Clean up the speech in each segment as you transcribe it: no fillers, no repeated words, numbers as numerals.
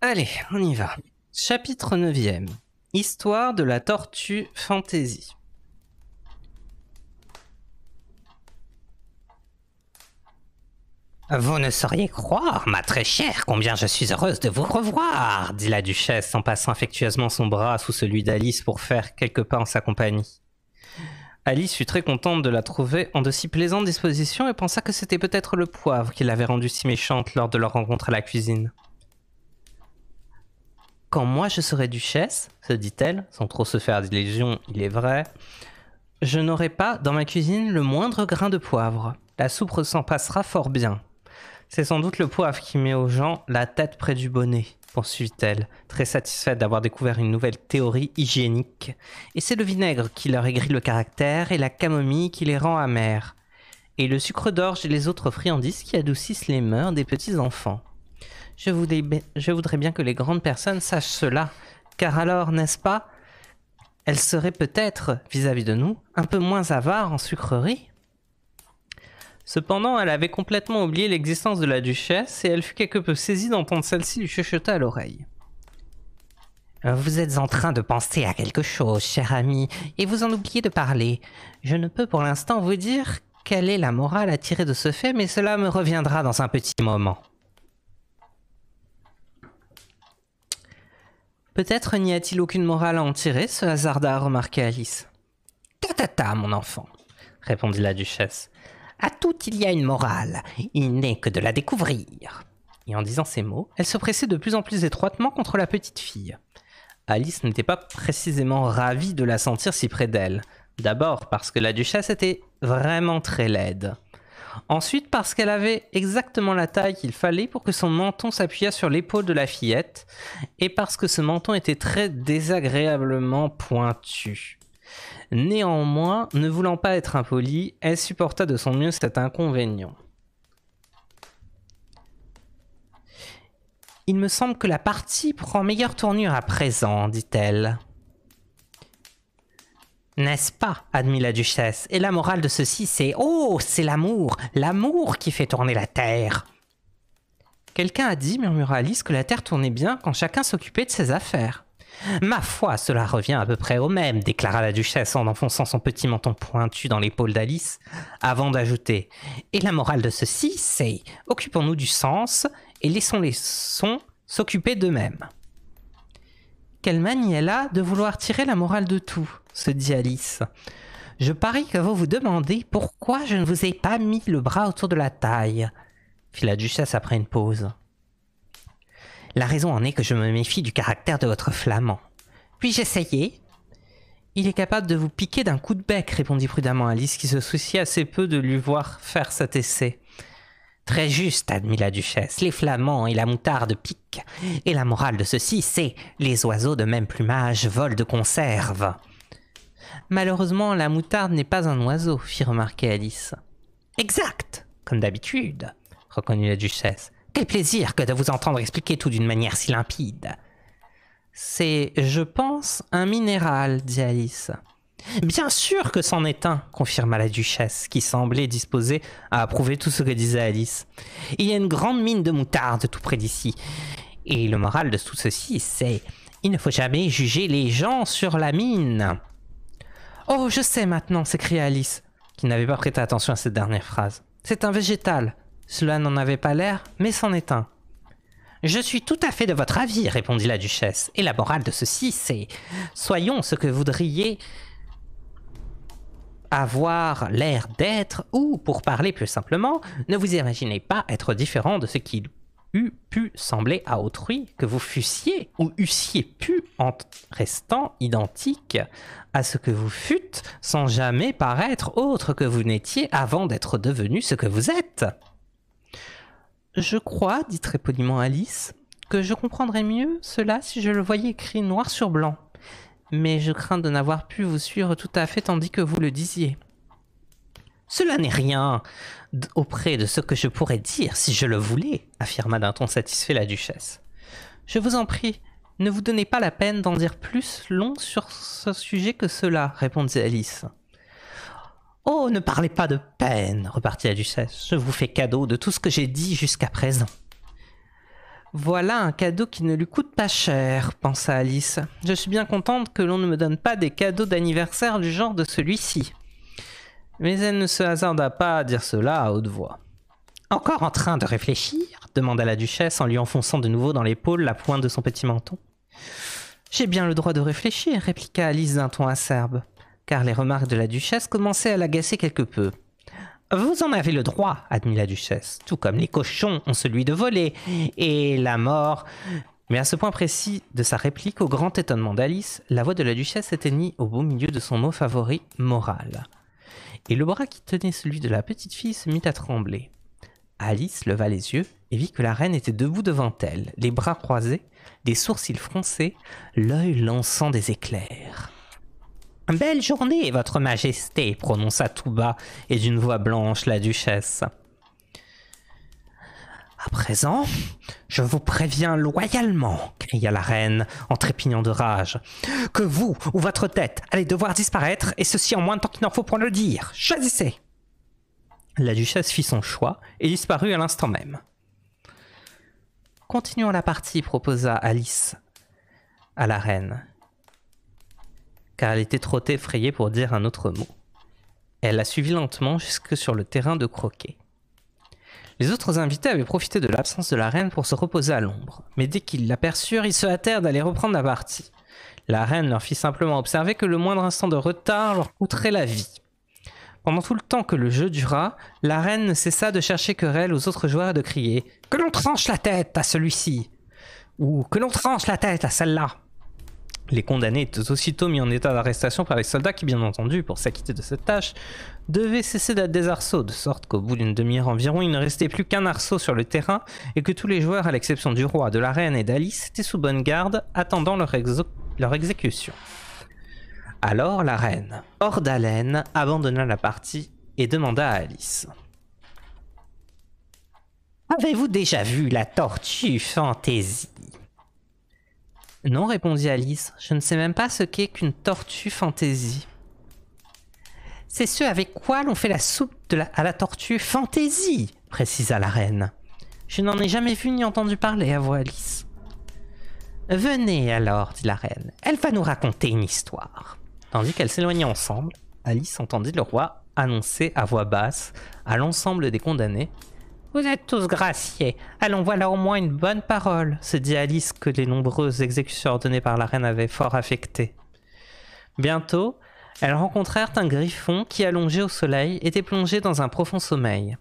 Allez, on y va. Chapitre 9e. Histoire de la tortue fantasy. Vous ne sauriez croire, ma très chère, combien je suis heureuse de vous revoir, Dit la duchesse en passant affectueusement son bras sous celui d'Alice pour faire quelques pas en sa compagnie. Alice fut très contente de la trouver en de si plaisantes dispositions et pensa que c'était peut-être le poivre qui l'avait rendue si méchante lors de leur rencontre à la cuisine. Quand moi je serai duchesse, se dit-elle, sans trop se faire d'illusions, il est vrai, je n'aurai pas dans ma cuisine le moindre grain de poivre. La soupe s'en passera fort bien. C'est sans doute le poivre qui met aux gens la tête près du bonnet, poursuivit-elle, très satisfaite d'avoir découvert une nouvelle théorie hygiénique. Et c'est le vinaigre qui leur aigrit le caractère et la camomille qui les rend amers. Et le sucre d'orge et les autres friandises qui adoucissent les mœurs des petits enfants. Je voudrais bien que les grandes personnes sachent cela, car alors, n'est-ce pas, elles seraient peut-être, vis-à-vis de nous, un peu moins avares en sucreries. Cependant, elle avait complètement oublié l'existence de la duchesse et elle fut quelque peu saisie d'entendre celle-ci lui chuchoter à l'oreille. Vous êtes en train de penser à quelque chose, cher ami, et vous en oubliez de parler. Je ne peux pour l'instant vous dire quelle est la morale à tirer de ce fait, mais cela me reviendra dans un petit moment. Peut-être n'y a-t-il aucune morale à en tirer, se hasarda à remarquer Alice. Ta, mon enfant, répondit la duchesse. À tout il y a une morale, il n'est que de la découvrir. Et en disant ces mots, elle se pressait de plus en plus étroitement contre la petite fille. Alice n'était pas précisément ravie de la sentir si près d'elle. D'abord parce que la duchesse était vraiment très laide. Ensuite parce qu'elle avait exactement la taille qu'il fallait pour que son menton s'appuyât sur l'épaule de la fillette, et parce que ce menton était très désagréablement pointu. Néanmoins, ne voulant pas être impolie, elle supporta de son mieux cet inconvénient. Il me semble que la partie prend meilleure tournure à présent, dit-elle. N'est-ce pas, admit la duchesse, et la morale de ceci c'est « Oh, c'est l'amour qui fait tourner la terre !» Quelqu'un a dit, murmura Alice, que la terre tournait bien quand chacun s'occupait de ses affaires. Ma foi, cela revient à peu près au même, déclara la duchesse en enfonçant son petit menton pointu dans l'épaule d'Alice, avant d'ajouter « Et la morale de ceci, c'est « Occupons-nous du sens et laissons les sons s'occuper d'eux-mêmes. » Quelle manie elle a de vouloir tirer la morale de tout, se dit Alice. Je parie que vous vous demandez pourquoi je ne vous ai pas mis le bras autour de la taille, fit la duchesse après une pause. La raison en est que je me méfie du caractère de votre flamand. Puis-je essayer ? Il est capable de vous piquer d'un coup de bec, répondit prudemment Alice, qui se souciait assez peu de lui voir faire cet essai. Très juste, admit la duchesse, les flamands et la moutarde piquent. Et la morale de ceci, c'est les oiseaux de même plumage volent de conserve. Malheureusement, la moutarde n'est pas un oiseau, fit remarquer Alice. Exact, comme d'habitude, reconnut la duchesse. Quel plaisir que de vous entendre expliquer tout d'une manière si limpide. C'est, je pense, un minéral, dit Alice. Bien sûr que c'en est un, confirma la duchesse, qui semblait disposée à approuver tout ce que disait Alice. Il y a une grande mine de moutarde tout près d'ici. Et le moral de tout ceci, c'est il ne faut jamais juger les gens sur la mine. Oh, je sais maintenant, s'écria Alice, qui n'avait pas prêté attention à cette dernière phrase. C'est un végétal. Cela n'en avait pas l'air, mais c'en est un. Je suis tout à fait de votre avis, répondit la duchesse. Et la morale de ceci, c'est soyons ce que voudriez avoir l'air d'être, ou, pour parler plus simplement, ne vous imaginez pas être différent de ce qu'il eût pu sembler à autrui, que vous fussiez ou eussiez pu en restant identique à ce que vous fûtes, sans jamais paraître autre que vous n'étiez avant d'être devenu ce que vous êtes. Je crois, dit très poliment Alice, que je comprendrais mieux cela si je le voyais écrit noir sur blanc. Mais je crains de n'avoir pu vous suivre tout à fait tandis que vous le disiez. Cela n'est rien auprès de ce que je pourrais dire si je le voulais, affirma d'un ton satisfait la duchesse. Je vous en prie, ne vous donnez pas la peine d'en dire plus long sur ce sujet que cela, répondit Alice. Oh, ne parlez pas de peine, repartit la duchesse. Je vous fais cadeau de tout ce que j'ai dit jusqu'à présent. Voilà un cadeau qui ne lui coûte pas cher, pensa Alice. Je suis bien contente que l'on ne me donne pas des cadeaux d'anniversaire du genre de celui-ci. Mais elle ne se hasarda pas à dire cela à haute voix. Encore en train de réfléchir ? Demanda la duchesse en lui enfonçant de nouveau dans l'épaule la pointe de son petit menton. J'ai bien le droit de réfléchir, répliqua Alice d'un ton acerbe, car les remarques de la duchesse commençaient à l'agacer quelque peu. Vous en avez le droit, admit la duchesse, tout comme les cochons ont celui de voler, et la mort... Mais à ce point précis de sa réplique, au grand étonnement d'Alice, la voix de la duchesse s'éteignit au beau milieu de son mot favori, moral. Et le bras qui tenait celui de la petite fille se mit à trembler. Alice leva les yeux et vit que la reine était debout devant elle, les bras croisés, des sourcils froncés, l'œil lançant des éclairs. « Belle journée, votre majesté !» prononça tout bas et d'une voix blanche la duchesse. « À présent, je vous préviens loyalement, » cria la reine en trépignant de rage, « que vous ou votre tête allez devoir disparaître, et ceci en moins de temps qu'il n'en faut pour le dire. Choisissez !» La duchesse fit son choix et disparut à l'instant même. « Continuons la partie, » proposa Alice à la reine, car elle était trop effrayée pour dire un autre mot. Elle la suivit lentement jusque sur le terrain de croquet. Les autres invités avaient profité de l'absence de la reine pour se reposer à l'ombre, mais dès qu'ils l'aperçurent, ils se hâtèrent d'aller reprendre la partie. La reine leur fit simplement observer que le moindre instant de retard leur coûterait la vie. Pendant tout le temps que le jeu dura, la reine ne cessa de chercher querelle aux autres joueurs et de crier « Que l'on tranche la tête à celui-ci !» ou « Que l'on tranche la tête à celle-là !» Les condamnés étaient aussitôt mis en état d'arrestation par les soldats qui, bien entendu, pour s'acquitter de cette tâche, devaient cesser d'être des arceaux, de sorte qu'au bout d'une demi-heure environ, il ne restait plus qu'un arceau sur le terrain et que tous les joueurs, à l'exception du roi, de la reine et d'Alice, étaient sous bonne garde, attendant leur exécution. Alors la reine, hors d'haleine, abandonna la partie et demanda à Alice. « Avez-vous déjà vu la tortue fantaisie ?» Non, répondit Alice, je ne sais même pas ce qu'est qu'une tortue fantaisie. C'est ce avec quoi l'on fait la soupe à la tortue fantaisie, précisa la reine. Je n'en ai jamais vu ni entendu parler, avoua Alice. Venez alors, dit la reine, elle va nous raconter une histoire. Tandis qu'elles s'éloignaient ensemble, Alice entendit le roi annoncer à voix basse à l'ensemble des condamnés. Vous êtes tous graciés. Allons, voilà au moins une bonne parole, se dit Alice que les nombreuses exécutions ordonnées par la reine avaient fort affecté. Bientôt, elles rencontrèrent un griffon qui, allongé au soleil, était plongé dans un profond sommeil.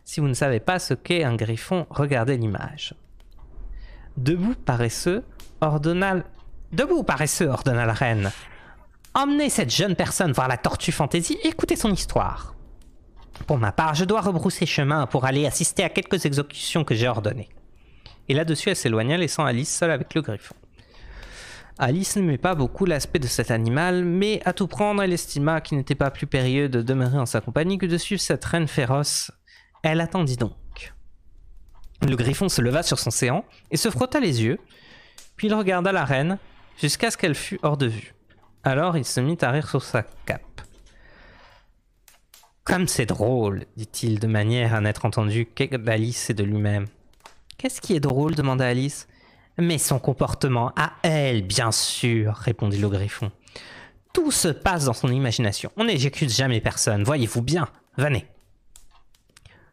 Si vous ne savez pas ce qu'est un griffon, regardez l'image. Debout, paresseux, ordonna la reine. Emmenez cette jeune personne voir la tortue fantaisie et écoutez son histoire. Pour ma part, je dois rebrousser chemin pour aller assister à quelques exécutions que j'ai ordonnées. Et là-dessus, elle s'éloigna, laissant Alice seule avec le griffon. Alice n'aimait pas beaucoup l'aspect de cet animal, mais à tout prendre, elle estima qu'il n'était pas plus périlleux de demeurer en sa compagnie que de suivre cette reine féroce. Elle attendit donc. Le griffon se leva sur son séant et se frotta les yeux, puis il regarda la reine jusqu'à ce qu'elle fût hors de vue. Alors il se mit à rire sur sa cape. « Comme c'est drôle, dit-il de manière à n'être entendu que d'Alice et de lui-même. « Qu'est-ce qui est drôle ?» demanda Alice. « Mais son comportement à elle, bien sûr, répondit le griffon. Tout se passe dans son imagination. On n'exécute jamais personne, voyez-vous bien. Venez. »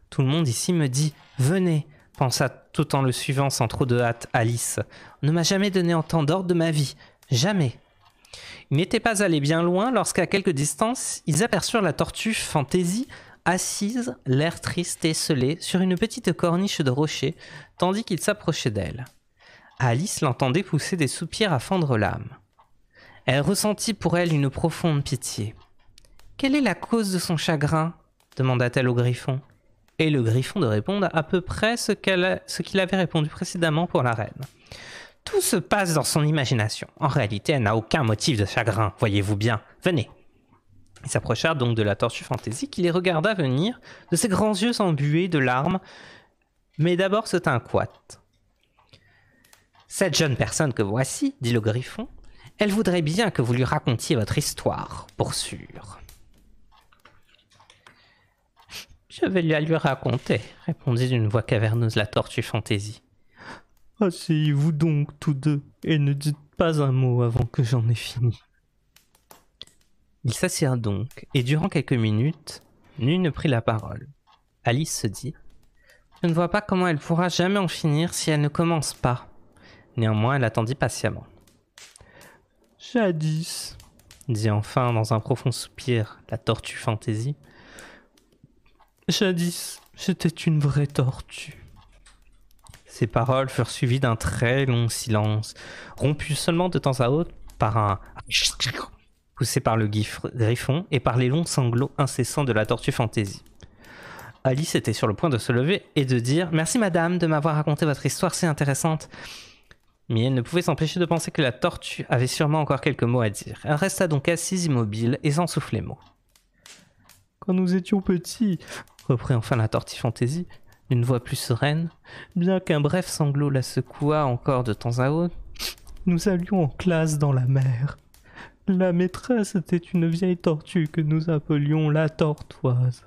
Tout le monde ici me dit « Venez », pensa tout en le suivant sans trop de hâte Alice. « On ne m'a jamais donné autant d'ordre de ma vie. Jamais. » Ils n'étaient pas allés bien loin lorsqu'à quelque distance, ils aperçurent la tortue fantaisie assise, l'air triste et scellé, sur une petite corniche de rocher, tandis qu'il s'approchait d'elle. Alice l'entendait pousser des soupirs à fendre l'âme. Elle ressentit pour elle une profonde pitié. « Quelle est la cause de son chagrin ?» demanda-t-elle au griffon. Et le griffon de répondre à peu près ce qu'il avait répondu précédemment pour la reine. Tout se passe dans son imagination. En réalité, elle n'a aucun motif de chagrin, voyez-vous bien. Venez. Ils s'approchèrent donc de la tortue fantaisie qui les regarda venir, de ses grands yeux embués de larmes, mais d'abord se tint coite. « Cette jeune personne que voici, dit le griffon, elle voudrait bien que vous lui racontiez votre histoire, pour sûr. »« Je vais la lui raconter, répondit d'une voix caverneuse la tortue fantaisie. Asseyez-vous donc tous deux et ne dites pas un mot avant que j'en ai fini. Ils s'assirent donc, et durant quelques minutes, nul ne prit la parole. Alice se dit « Je ne vois pas comment elle pourra jamais en finir si elle ne commence pas. » Néanmoins, elle attendit patiemment. « Jadis, dit enfin dans un profond soupir la tortue Fantaisie. Jadis, j'étais une vraie tortue. » Ces paroles furent suivies d'un très long silence, rompu seulement de temps à autre par un poussé par le griffon et par les longs sanglots incessants de la tortue Fantaisie. Alice était sur le point de se lever et de dire « Merci madame de m'avoir raconté votre histoire si intéressante. » Mais elle ne pouvait s'empêcher de penser que la tortue avait sûrement encore quelques mots à dire. Elle resta donc assise immobile et sans souffler mot. « Quand nous étions petits, reprit enfin la tortue Fantaisie, d'une voix plus sereine, bien qu'un bref sanglot la secoua encore de temps à autre, nous allions en classe dans la mer. La maîtresse était une vieille tortue que nous appelions la tortoise. »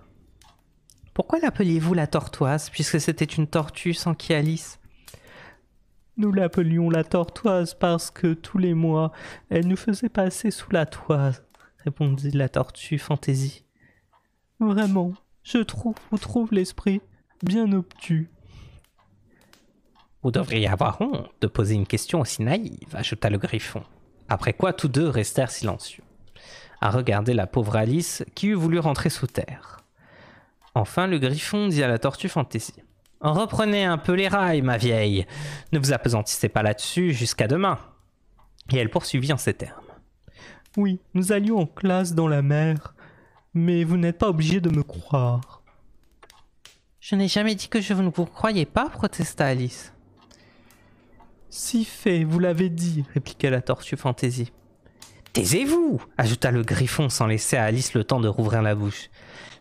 Pourquoi l'appeliez-vous la tortoise, puisque c'était une tortue sans qui Alice ? Nous l'appelions la tortoise parce que tous les mois, elle nous faisait passer sous la toise, répondit la tortue Fantaisie. Vraiment, je trouve l'esprit bien obtus. Vous devriez avoir honte de poser une question aussi naïve, ajouta le griffon. Après quoi, tous deux restèrent silencieux, à regarder la pauvre Alice qui eût voulu rentrer sous terre. Enfin, le griffon dit à la tortue Fantaisie. « Reprenez un peu les rails, ma vieille. Ne vous appesantissez pas là-dessus jusqu'à demain. » Et elle poursuivit en ces termes. « Oui, nous allions en classe dans la mer, mais vous n'êtes pas obligé de me croire. »« Je n'ai jamais dit que je ne vous croyais pas, protesta Alice. »« Si fait, vous l'avez dit, répliqua la tortue Fantaisie. »« Taisez-vous » ajouta le griffon sans laisser à Alice le temps de rouvrir la bouche.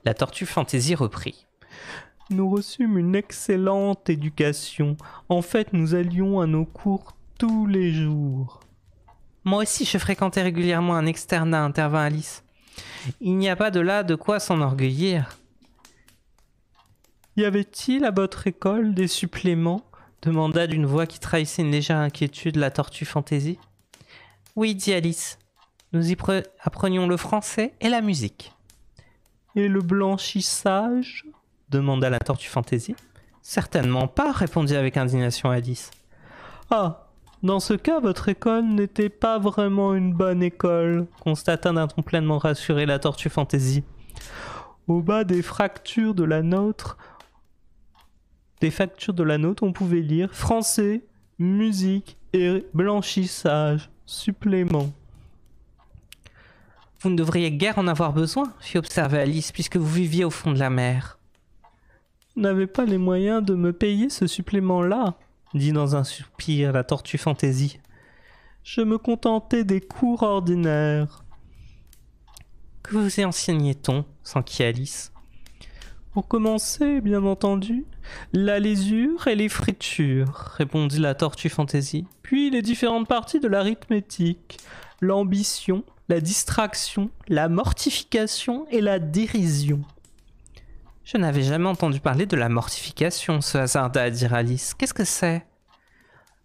La tortue Fantaisie reprit. « Nous reçûmes une excellente éducation. En fait, nous allions à nos cours tous les jours. »« Moi aussi, je fréquentais régulièrement un externat, intervint Alice. Il n'y a pas de là de quoi s'enorgueillir. »« Y avait-il à votre école des suppléments ?» demanda d'une voix qui trahissait une légère inquiétude la tortue Fantaisie. « Oui, dit Alice. Nous y apprenions le français et la musique. »« Et le blanchissage ?» demanda la tortue Fantaisie. « Certainement pas, répondit avec indignation Alice. « Ah, dans ce cas, votre école n'était pas vraiment une bonne école, constata d'un ton pleinement rassuré la tortue Fantaisie. Au bas des factures de la nôtre, on pouvait lire français, musique et blanchissage, supplément. » Vous ne devriez guère en avoir besoin, fit observer Alice, puisque vous viviez au fond de la mer. Vous n'avez pas les moyens de me payer ce supplément-là, dit dans un soupir la tortue Fantaisie. Je me contentais des cours ordinaires. Que vous enseignait-on, s'enquit Alice. Pour commencer, bien entendu, la lésure et les fritures, répondit la tortue Fantaisie. Puis les différentes parties de l'arithmétique, l'ambition, la distraction, la mortification et la dérision. Je n'avais jamais entendu parler de la mortification, se hasarda à dire Alice. Qu'est-ce que c'est ?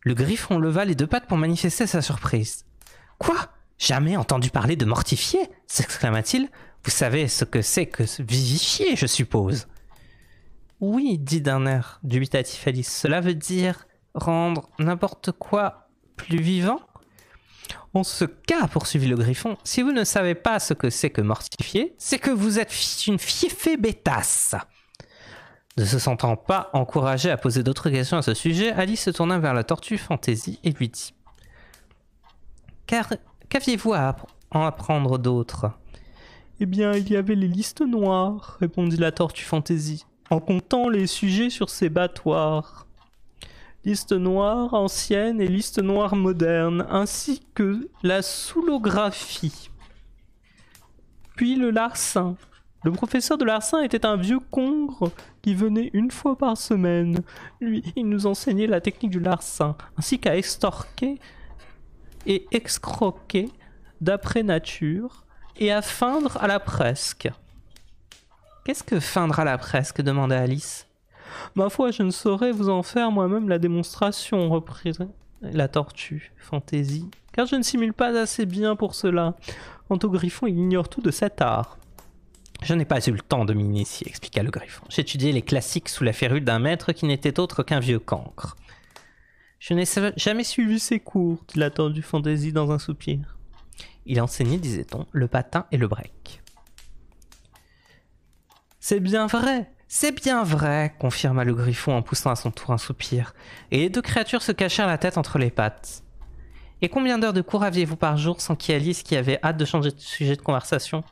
Le griffon leva les deux pattes pour manifester sa surprise. Quoi ? Jamais entendu parler de mortifier ? S'exclama-t-il. Vous savez ce que c'est que vivifier, je suppose. Oui, dit d'un air dubitatif Alice. Cela veut dire rendre n'importe quoi plus vivant ? En ce cas, poursuivit le griffon, si vous ne savez pas ce que c'est que mortifier, c'est que vous êtes une fieffée bêtasse. Ne se sentant pas encouragée à poser d'autres questions à ce sujet, Alice se tourna vers la tortue Fantaisie et lui dit « Qu'aviez-vous à en apprendre d'autres ?»« Eh bien, il y avait les listes noires, répondit la tortue Fantaisie, en comptant les sujets sur ses battoirs. Liste noire ancienne et liste noire moderne, ainsi que la soulographie. Puis le larcin. Le professeur de larcin était un vieux congre qui venait une fois par semaine. Lui, il nous enseignait la technique du larcin, ainsi qu'à extorquer et excroquer d'après nature, et à feindre à la presque. »« Qu'est-ce que feindre à la presque ?» demanda Alice. Ma foi, je ne saurais vous en faire moi-même la démonstration, reprit la tortue Fantaisie, car je ne simule pas assez bien pour cela. Quant au griffon, il ignore tout de cet art. Je n'ai pas eu le temps de m'initier, expliqua le griffon. J'étudiais les classiques sous la férule d'un maître qui n'était autre qu'un vieux cancre. Je n'ai jamais suivi ses cours, dit la tortue Fantaisie dans un soupir. Il enseignait, disait-on, le patin et le break. C'est bien vrai, confirma le griffon en poussant à son tour un soupir, et les deux créatures se cachèrent la tête entre les pattes. Et combien d'heures de cours aviez-vous par jour, s'enquit Alice qui avait hâte de changer de sujet de conversation ?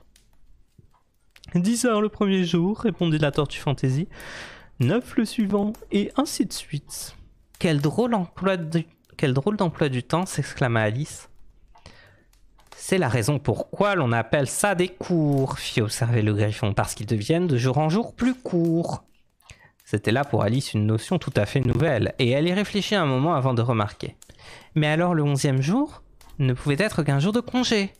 10 heures le premier jour, répondit la tortue Fantaisie, 9 le suivant, et ainsi de suite. Quel drôle d'emploi du temps, s'exclama Alice. C'est la raison pourquoi l'on appelle ça des cours, fit observer le griffon, parce qu'ils deviennent de jour en jour plus courts. C'était là pour Alice une notion tout à fait nouvelle, et elle y réfléchit un moment avant de remarquer. Mais alors le 11e jour ne pouvait être qu'un jour de congé.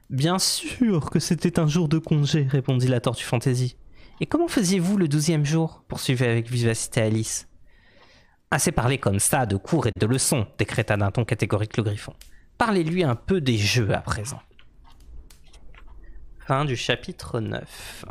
Bien sûr que c'était un jour de congé, répondit la tortue Fantaisie. Et comment faisiez-vous le 12e jour, poursuivit avec vivacité Alice. Assez parler comme ça de cours et de leçons, décréta d'un ton catégorique le griffon. Parlez-lui un peu des jeux à présent. Fin du chapitre 9.